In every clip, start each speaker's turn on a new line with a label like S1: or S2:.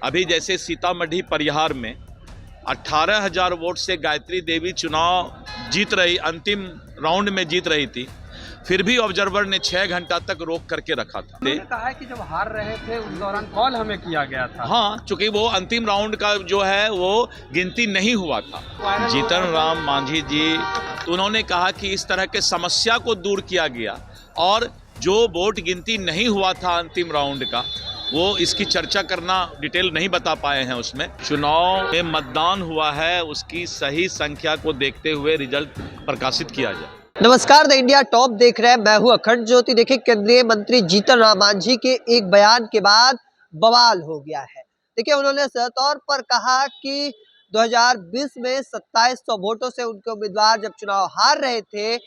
S1: अभी जैसे सीतामढ़ी परिहार में 18,000 वोट से गायत्री देवी चुनाव जीत रही, अंतिम राउंड में जीत रही थी, फिर भी ऑब्जर्वर ने 6 घंटा तक रोक करके रखा था।
S2: उन्होंने कहा है कि जब हार रहे थे उस दौरान कॉल हमें किया गया था।
S1: हाँ, चूंकि वो अंतिम राउंड का जो है वो गिनती नहीं हुआ था। जीतन राम मांझी जी, तो उन्होंने कहा कि इस तरह के समस्या को दूर किया गया और जो वोट गिनती नहीं हुआ था अंतिम राउंड का, वो इसकी चर्चा करना डिटेल नहीं बता पाए हैं। उसमें चुनाव में मतदान हुआ है, उसकी सही संख्या को देखते हुए रिजल्ट प्रकाशित किया जाए।
S3: नमस्कार, द इंडिया टॉप देख रहे हैं, मैं हूं अखंड ज्योति। देखिए, केंद्रीय मंत्री जीतन राम मांझी के एक बयान के बाद बवाल हो गया है। देखिए, उन्होंने तौर पर कहा कि 2020 में 2700 वोटों से उनके उम्मीदवार जब चुनाव हार रहे थे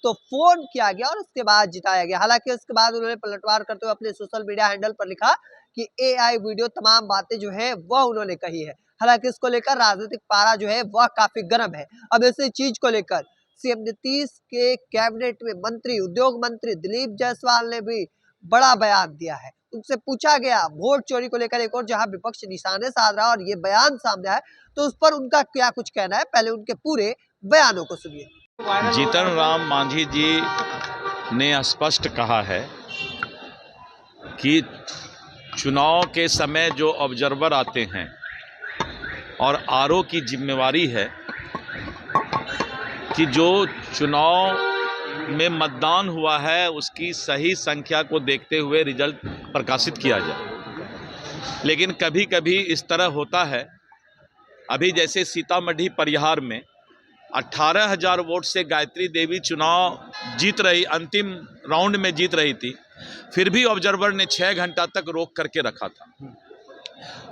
S3: तो फोन किया गया और उसके बाद जिताया गया। हालांकि उसके बाद उन्होंने पलटवार करते हुए अपने सोशल मीडिया हैंडल पर लिखा कि AI वीडियो तमाम बातें जो है वह उन्होंने कही है। हालांकि इसको लेकर राजनीतिक पारा जो है वह काफी गर्म है। अब इसी चीज को लेकर सीएम नीतीश के कैबिनेट में मंत्री, उद्योग मंत्री दिलीप जायसवाल ने भी बड़ा बयान दिया है। उनसे पूछा गया वोट चोरी को लेकर एक और जहां विपक्ष निशाने साध रहा और ये बयान सामने आया, तो उस पर उनका क्या कुछ कहना है, पहले उनके पूरे बयानों को सुनिए।
S1: जीतन राम मांझी जी ने स्पष्ट कहा है कि चुनाव के समय जो ऑब्जर्वर आते हैं और आरओ की जिम्मेवारी है कि जो चुनाव में मतदान हुआ है उसकी सही संख्या को देखते हुए रिजल्ट प्रकाशित किया जाए। लेकिन कभी कभी इस तरह होता है, अभी जैसे सीतामढ़ी परिहार में 18,000 वोट से गायत्री देवी चुनाव जीत रही, अंतिम राउंड में जीत रही थी, फिर भी ऑब्जर्वर ने 6 घंटा तक रोक करके रखा था।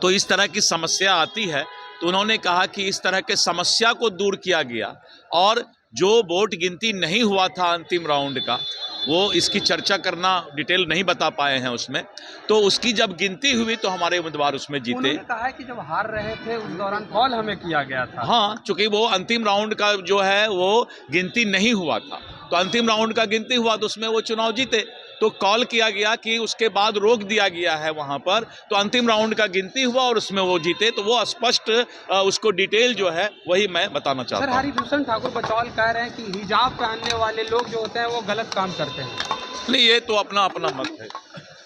S1: तो इस तरह की समस्या आती है, तो उन्होंने कहा कि इस तरह के समस्या को दूर किया गया और जो वोट गिनती नहीं हुआ था अंतिम राउंड का, वो इसकी चर्चा करना डिटेल नहीं बता पाए हैं उसमें। तो उसकी जब गिनती हुई तो हमारे उम्मीदवार उसमें जीते।
S2: उन्होंने कहा है कि जब हार रहे थे उस दौरान कॉल हमें किया गया था।
S1: हाँ, चूंकि वो अंतिम राउंड का जो है वो गिनती नहीं हुआ था, तो अंतिम राउंड का गिनती हुआ तो उसमें वो चुनाव जीते। तो कॉल किया गया कि उसके बाद रोक दिया गया है वहां पर, तो अंतिम राउंड का गिनती हुआ और उसमें वो जीते। तो वो स्पष्ट उसको डिटेल जो है वही मैं बताना चाहता हूँ।
S2: हरिभूषण ठाकुर बचौल कह रहे हैं कि हिजाब पहनने वाले लोग जो होते हैं वो गलत काम करते हैं।
S1: नहीं, ये तो अपना अपना मत है।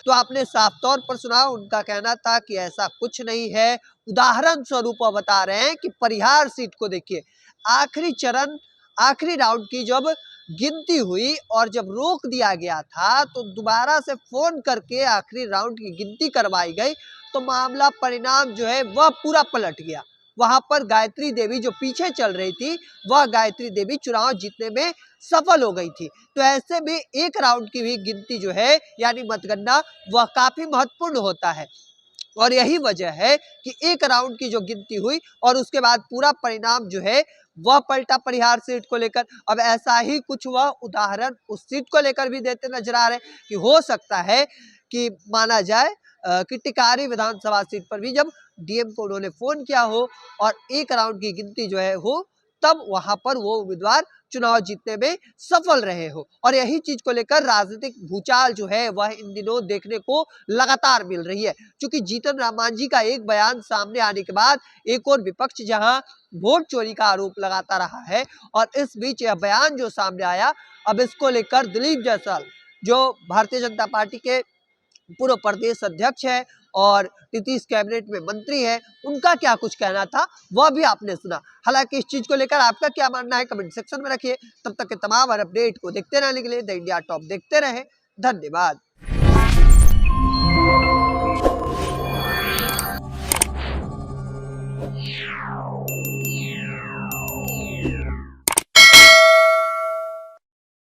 S3: तो आपने साफ तौर पर सुना, उनका कहना था कि ऐसा कुछ नहीं है। उदाहरण स्वरूप वो बता रहे हैं कि परिहार सीट को देखिए, आखिरी चरण, आखिरी राउंड की जब गिनती हुई और जब रोक दिया गया था तो दोबारा से फोन करके आखिरी राउंड की गिनती करवाई गई, तो मामला, परिणाम जो है वह पूरा पलट गया। वहां पर गायत्री देवी जो पीछे चल रही थी, वह गायत्री देवी चुनाव जीतने में सफल हो गई थी। तो ऐसे में एक राउंड की भी गिनती जो है, यानी मतगणना, वह काफी महत्वपूर्ण होता है। और यही वजह है कि एक राउंड की जो गिनती हुई और उसके बाद पूरा परिणाम जो है वह पलटा परिहार सीट को लेकर। अब ऐसा ही कुछ वह उदाहरण उस सीट को लेकर भी देते नजर आ रहे हैं कि हो सकता है कि माना जाए कि टिकारी विधानसभा सीट पर भी जब डीएम को उन्होंने फोन किया हो और एक राउंड की गिनती जो है हो, तब वहां पर वो उम्मीदवार चुनाव जीतने में सफल रहे हो। और यही चीज को लेकर राजनीतिक भूचाल जो है वह इन दिनों देखने को लगातार मिल रही है। क्योंकि जीतन राम मांझी का एक बयान सामने आने के बाद एक और विपक्ष जहां वोट चोरी का आरोप लगाता रहा है, और इस बीच यह बयान जो सामने आया, अब इसको लेकर दिलीप जायसवाल जो भारतीय जनता पार्टी के पूर्व प्रदेश अध्यक्ष है और नीतीश कैबिनेट में मंत्री है, उनका क्या कुछ कहना था वह भी आपने सुना। हालांकि इस चीज को लेकर आपका क्या मानना है कमेंट सेक्शन में रखिए। तब तक के तमाम हर अपडेट को देखते रहने के लिए द इंडिया टॉप देखते रहे। धन्यवाद।